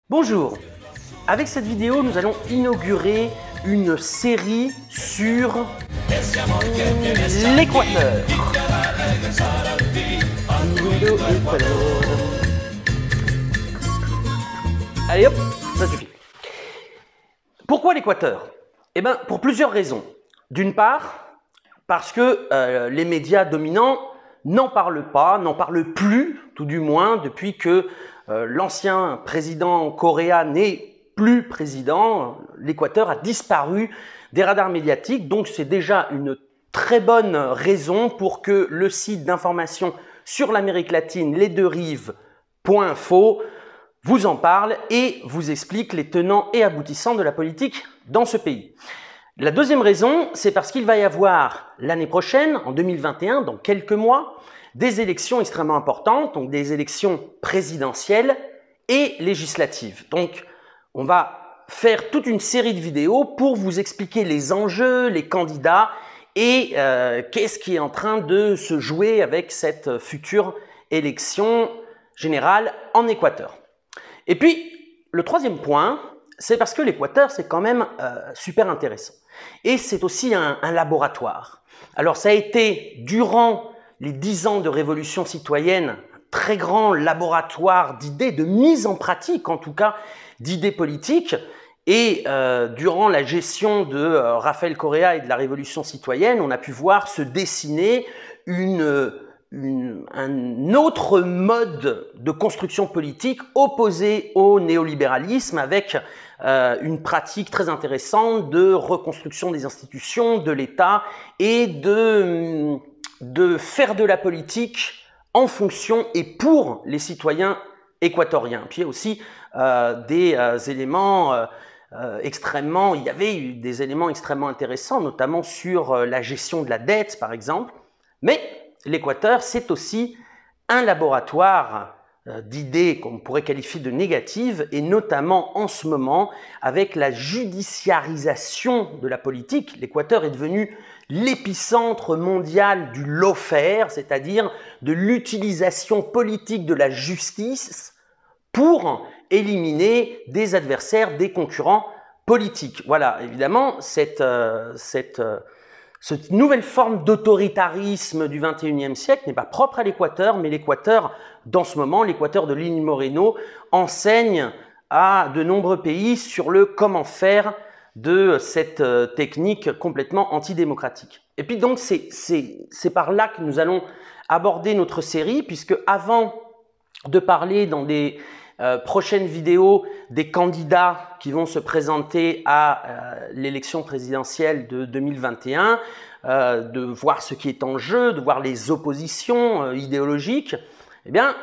Bonjour, avec cette vidéo nous allons inaugurer une série sur l'Équateur. Allez hop, ça suffit. Pourquoi l'Équateur? Eh bien pour plusieurs raisons. D'une part, parce que les médias dominants n'en parlent pas, n'en parlent plus, tout du moins, depuis que l'ancien président Correa n'est plus président. L'Équateur a disparu des radars médiatiques, donc c'est déjà une très bonne raison pour que le site d'information sur l'Amérique latine, lesdeuxrives.info, vous en parle et vous explique les tenants et aboutissants de la politique dans ce pays. La deuxième raison, c'est parce qu'il va y avoir l'année prochaine, en 2021, dans quelques mois, des élections extrêmement importantes, donc des élections présidentielles et législatives. Donc, on va faire toute une série de vidéos pour vous expliquer les enjeux, les candidats et qu'est-ce qui est en train de se jouer avec cette future élection générale en Équateur. Et puis, le troisième point, c'est parce que l'Équateur, c'est quand même super intéressant. Et c'est aussi un laboratoire. Alors, ça a été, durant les 10 ans de révolution citoyenne, un très grand laboratoire d'idées, de mise en pratique, en tout cas, d'idées politiques. Et durant la gestion de Rafael Correa et de la révolution citoyenne, on a pu voir se dessiner un autre mode de construction politique opposé au néolibéralisme, avec une pratique très intéressante de reconstruction des institutions, de l'État et de faire de la politique en fonction et pour les citoyens équatoriens. Puis il y a aussi des éléments il y avait eu des éléments extrêmement intéressants, notamment sur la gestion de la dette, par exemple. Mais l'Équateur, c'est aussi un laboratoire d'idées qu'on pourrait qualifier de négatives, et notamment en ce moment avec la judiciarisation de la politique. L'Équateur est devenu l'épicentre mondial du lawfare, c'est-à-dire de l'utilisation politique de la justice pour éliminer des adversaires, des concurrents politiques. Voilà, évidemment, cette nouvelle forme d'autoritarisme du XXIe siècle n'est pas propre à l'Équateur, mais l'Équateur, dans ce moment, l'Équateur de Lénine Moreno, enseigne à de nombreux pays sur le comment faire de cette technique complètement antidémocratique. Et puis donc, c'est par là que nous allons aborder notre série, puisque avant de parler dans des prochaines vidéos des candidats qui vont se présenter à l'élection présidentielle de 2021, de voir ce qui est en jeu, de voir les oppositions idéologiques, eh bien,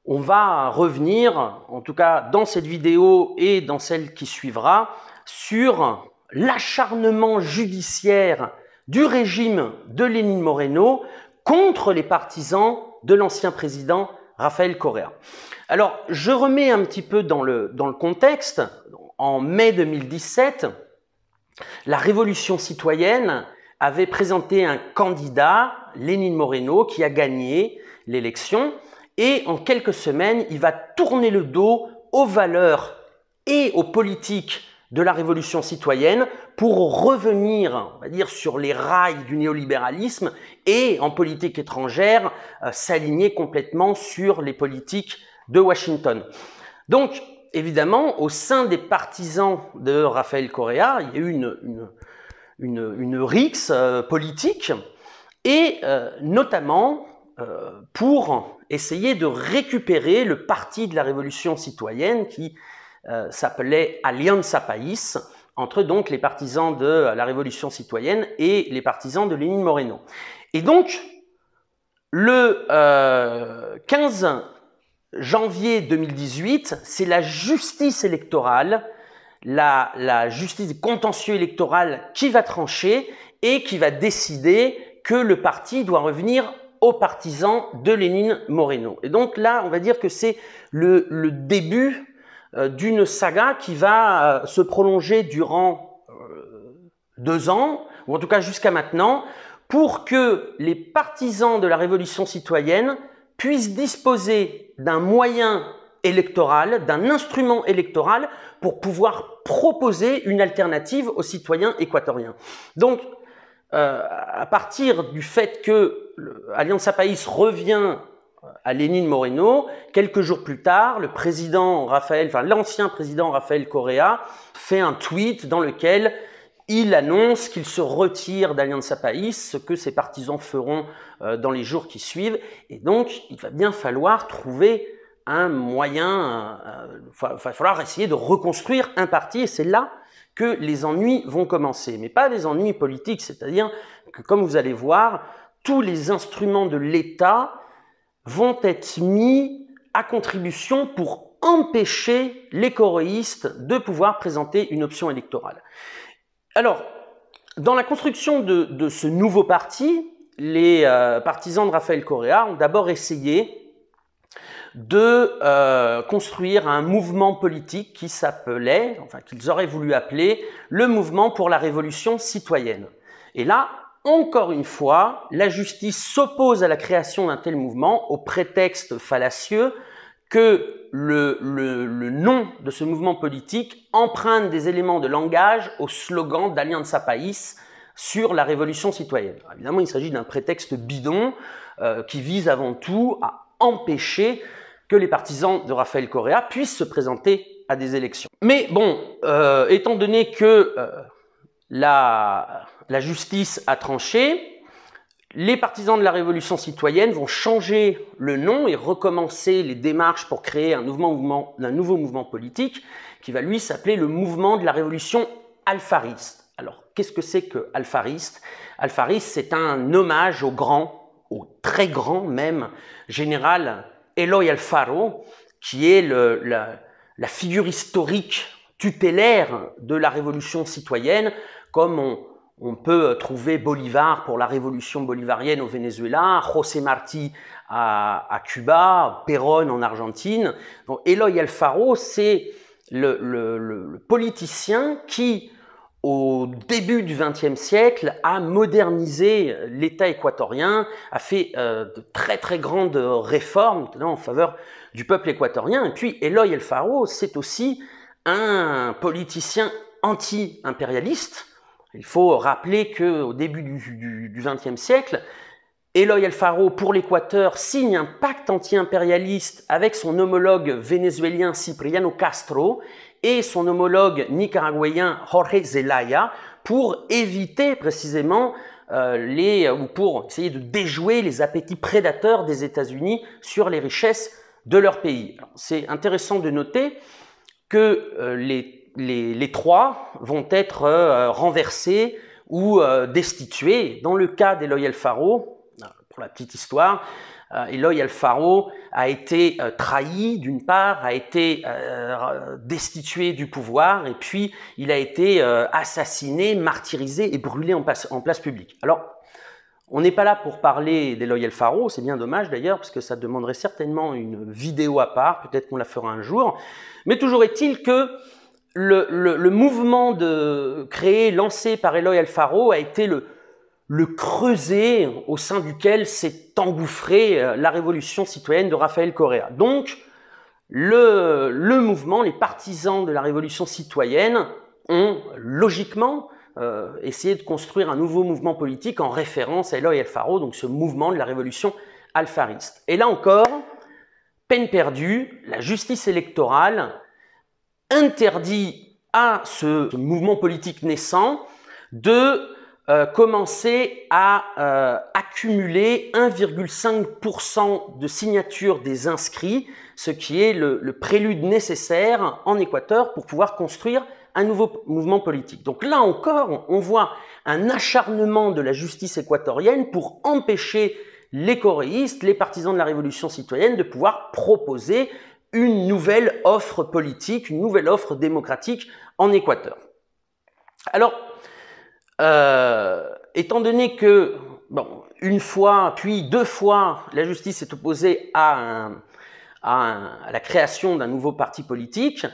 on va revenir, en tout cas dans cette vidéo et dans celle qui suivra, sur l'acharnement judiciaire du régime de Lénine Moreno contre les partisans de l'ancien président Rafael Correa. Alors, je remets un petit peu dans le contexte. En mai 2017, la révolution citoyenne avait présenté un candidat, Lénine Moreno, qui a gagné l'élection. Et en quelques semaines, il va tourner le dos aux valeurs et aux politiques de la révolution citoyenne pour revenir, on va dire, sur les rails du néolibéralisme et en politique étrangère, s'aligner complètement sur les politiques de Washington. Donc, évidemment, au sein des partisans de Rafael Correa, il y a eu une rixe politique, et notamment pour essayer de récupérer le parti de la révolution citoyenne qui s'appelait Alianza País, entre donc les partisans de la révolution citoyenne et les partisans de Lénine Moreno. Et donc, le 15 janvier 2018, c'est la justice électorale, la justice contentieux électorale qui va trancher et qui va décider que le parti doit revenir aux partisans de Lénine Moreno. Et donc là, on va dire que c'est le début d'une saga qui va se prolonger durant 2 ans, ou en tout cas jusqu'à maintenant, pour que les partisans de la révolution citoyenne puissent disposer d'un moyen électoral, d'un instrument électoral pour pouvoir proposer une alternative aux citoyens équatoriens. Donc, à partir du fait que Alianza País revient à Lénine Moreno, quelques jours plus tard, l'ancien président Rafael Correa fait un tweet dans lequel il annonce qu'il se retire d'Alianza País, ce que ses partisans feront dans les jours qui suivent. Et donc, il va bien falloir trouver un moyen, va falloir essayer de reconstruire un parti, et c'est là que les ennuis vont commencer. Mais pas des ennuis politiques, c'est-à-dire que, comme vous allez voir, tous les instruments de l'État vont être mis à contribution pour empêcher les coréistes de pouvoir présenter une option électorale. Alors, dans la construction de ce nouveau parti, les partisans de Rafael Correa ont d'abord essayé de construire un mouvement politique qui s'appelait, enfin qu'ils auraient voulu appeler, le mouvement pour la révolution citoyenne. Et là, encore une fois, la justice s'oppose à la création d'un tel mouvement au prétexte fallacieux que le nom de ce mouvement politique emprunte des éléments de langage au slogan d'Alianza País sur la révolution citoyenne. Alors, évidemment, il s'agit d'un prétexte bidon qui vise avant tout à empêcher que les partisans de Rafael Correa puissent se présenter à des élections. Mais bon, étant donné que la justice a tranché, les partisans de la révolution citoyenne vont changer le nom et recommencer les démarches pour créer un nouveau mouvement politique qui va lui s'appeler le mouvement de la révolution alfariste. Alors, qu'est-ce que c'est que alfariste? Alfariste, c'est un hommage au très grand même, général Eloy Alfaro, qui est la figure historique tutélaire de la révolution citoyenne, comme on peut trouver Bolivar pour la révolution bolivarienne au Venezuela, José Martí à Cuba, Perón en Argentine. Donc, Eloy Alfaro, c'est le politicien qui, au début du XXe siècle, a modernisé l'État équatorien, a fait de très très grandes réformes, notamment en faveur du peuple équatorien. Et puis Eloy Alfaro, c'est aussi un politicien anti-impérialiste. Il faut rappeler qu'au début du XXe siècle, Eloy Alfaro, pour l'Équateur, signe un pacte anti-impérialiste avec son homologue vénézuélien Cipriano Castro et son homologue nicaraguayen Jorge Zelaya pour éviter précisément ou pour essayer de déjouer les appétits prédateurs des États-Unis sur les richesses de leur pays. C'est intéressant de noter que les trois vont être renversés ou destitués. Dans le cas d'Eloy Alfaro, pour la petite histoire, Eloy Alfaro a été trahi d'une part, a été destitué du pouvoir et puis il a été assassiné, martyrisé et brûlé en place publique. Alors, on n'est pas là pour parler d'Eloy Alfaro, c'est bien dommage d'ailleurs parce que ça demanderait certainement une vidéo à part, peut-être qu'on la fera un jour, mais toujours est-il que le mouvement lancé par Eloy Alfaro a été le creuset au sein duquel s'est engouffrée la révolution citoyenne de Rafael Correa. Donc, le mouvement, les partisans de la révolution citoyenne ont logiquement essayé de construire un nouveau mouvement politique en référence à Eloy Alfaro, donc ce mouvement de la révolution alfariste. Et là encore, peine perdue, la justice électorale interdit à ce mouvement politique naissant de commencer à accumuler 1,5% de signatures des inscrits, ce qui est le prélude nécessaire en Équateur pour pouvoir construire un nouveau mouvement politique. Donc là encore, on voit un acharnement de la justice équatorienne pour empêcher les coréistes, les partisans de la révolution citoyenne, de pouvoir proposer une nouvelle offre politique, une nouvelle offre démocratique en Équateur. Alors, étant donné que, une fois, puis deux fois, la justice s'est opposée à la création d'un nouveau parti politique,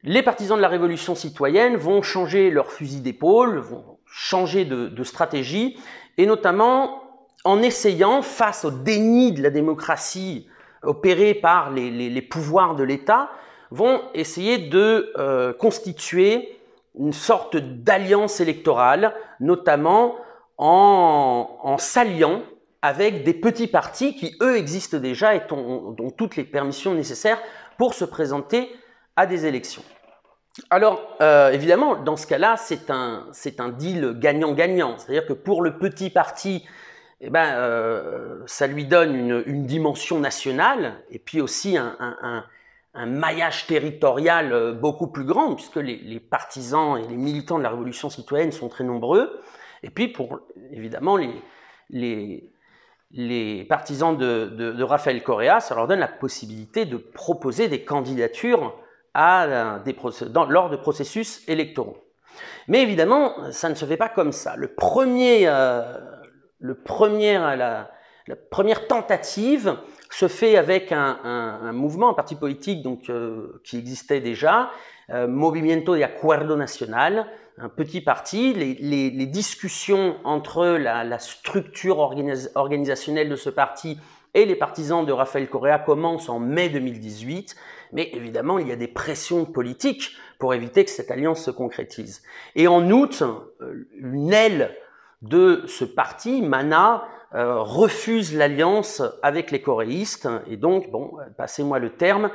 les partisans de la révolution citoyenne vont changer leur fusil d'épaule, vont changer de stratégie, et notamment en essayant, face au déni de la démocratie opérés par les pouvoirs de l'État, vont essayer de constituer une sorte d'alliance électorale, notamment en s'alliant avec des petits partis qui, eux, existent déjà et ont toutes les permissions nécessaires pour se présenter à des élections. Alors, évidemment, dans ce cas-là, c'est un deal gagnant-gagnant. C'est-à-dire que pour le petit parti, eh ben, ça lui donne une dimension nationale et puis aussi un maillage territorial beaucoup plus grand, puisque les partisans et les militants de la Révolution citoyenne sont très nombreux. Et puis, pour évidemment les partisans de Rafael Correa, ça leur donne la possibilité de proposer des candidatures lors de processus électoraux. Mais évidemment, ça ne se fait pas comme ça. La première tentative se fait avec un mouvement, un parti politique donc, qui existait déjà, Movimiento de Acuerdo Nacional, un petit parti. Les discussions entre la structure organisationnelle de ce parti et les partisans de Rafael Correa commencent en mai 2018, mais évidemment, il y a des pressions politiques pour éviter que cette alliance se concrétise. Et en août, une aile de ce parti, MANA, refuse l'alliance avec les coréistes, et donc, bon, passez-moi le terme,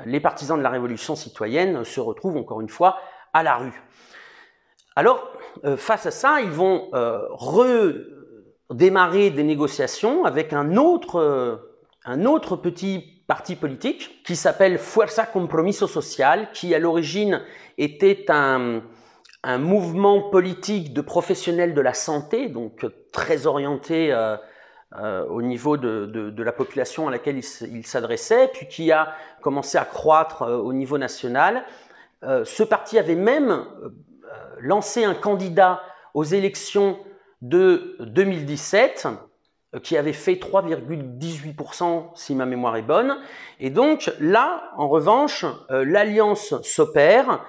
les partisans de la Révolution citoyenne se retrouvent encore une fois à la rue. Alors, face à ça, ils vont redémarrer des négociations avec un autre petit parti politique qui s'appelle Fuerza Compromiso Social, qui à l'origine était un mouvement politique de professionnels de la santé, donc très orienté au niveau de la population à laquelle il s'adressait, puis qui a commencé à croître au niveau national. Ce parti avait même lancé un candidat aux élections de 2017, qui avait fait 3,18% si ma mémoire est bonne. Et donc là, en revanche, l'alliance s'opère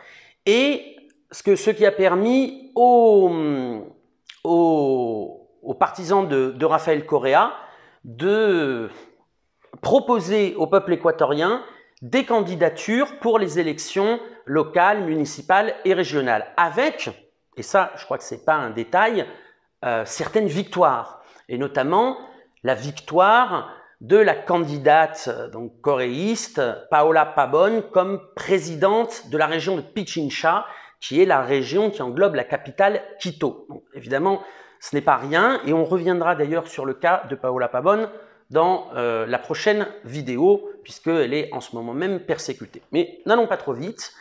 et ce qui a permis aux partisans de Rafael Correa de proposer au peuple équatorien des candidatures pour les élections locales, municipales et régionales, avec, et ça je crois que ce n'est pas un détail, certaines victoires, et notamment la victoire de la candidate donc coréiste Paola Pabón comme présidente de la région de Pichincha, qui est la région qui englobe la capitale Quito. Donc, évidemment, ce n'est pas rien, et on reviendra d'ailleurs sur le cas de Paola Pabón dans la prochaine vidéo, puisqu'elle est en ce moment même persécutée. Mais n'allons pas trop vite.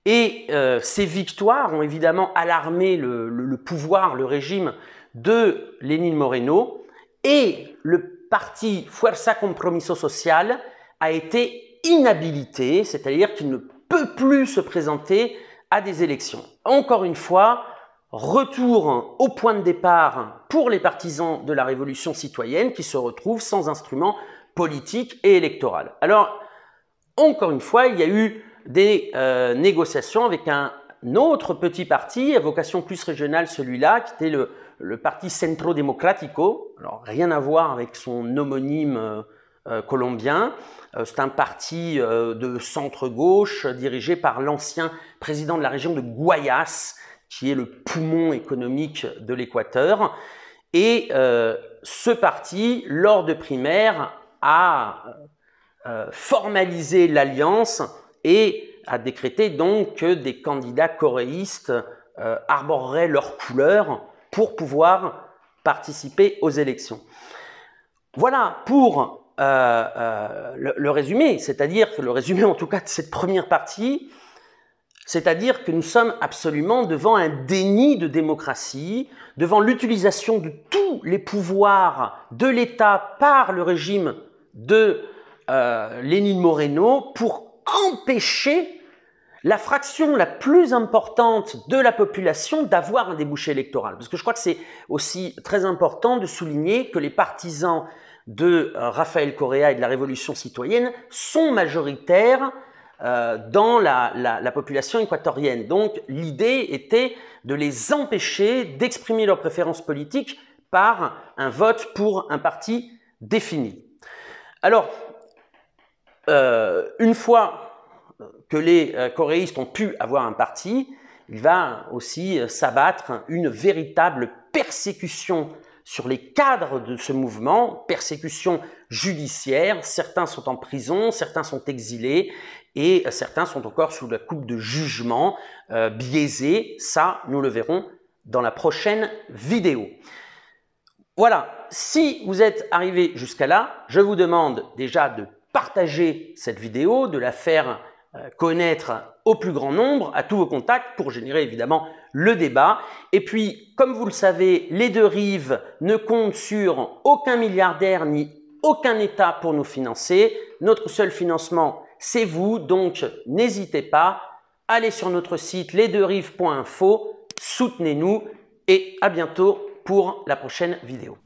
Et ces victoires ont évidemment alarmé le pouvoir, le régime de Lénine Moreno, et le parti Fuerza Compromiso Social a été inhabilité, c'est-à-dire qu'il ne peut plus se présenter à des élections. Encore une fois, retour au point de départ pour les partisans de la Révolution citoyenne qui se retrouvent sans instrument politique et électoral. Alors, encore une fois, il y a eu des négociations avec un autre petit parti, à vocation plus régionale celui-là, qui était le parti Centro Democrático. Alors, rien à voir avec son homonyme colombien. C'est un parti de centre-gauche dirigé par l'ancien président de la région de Guayas, qui est le poumon économique de l'Équateur. Et ce parti, lors de primaires, a formalisé l'alliance et a décrété donc que des candidats coréistes arboreraient leurs couleurs pour pouvoir participer aux élections. Voilà pour le résumé, c'est-à-dire que le résumé en tout cas de cette première partie, c'est-à-dire que nous sommes absolument devant un déni de démocratie, devant l'utilisation de tous les pouvoirs de l'État par le régime de Lénine Moreno pour empêcher la fraction la plus importante de la population d'avoir un débouché électoral. Parce que je crois que c'est aussi très important de souligner que les partisans de Rafael Correa et de la Révolution citoyenne sont majoritaires dans la population équatorienne. Donc l'idée était de les empêcher d'exprimer leurs préférences politiques par un vote pour un parti défini. Alors, une fois que les choréistes ont pu avoir un parti, il va aussi s'abattre une véritable persécution sur les cadres de ce mouvement, persécution judiciaire. Certains sont en prison, certains sont exilés et certains sont encore sous la coupe de jugements biaisés. Ça, nous le verrons dans la prochaine vidéo. Voilà, si vous êtes arrivé jusqu'à là, je vous demande déjà de partager cette vidéo, de la faire connaître au plus grand nombre, à tous vos contacts, pour générer évidemment le débat. Et puis, comme vous le savez, les deux rives ne comptent sur aucun milliardaire ni aucun État pour nous financer. Notre seul financement, c'est vous, donc n'hésitez pas, allez sur notre site lesdeuxrives.info, soutenez-nous et à bientôt pour la prochaine vidéo.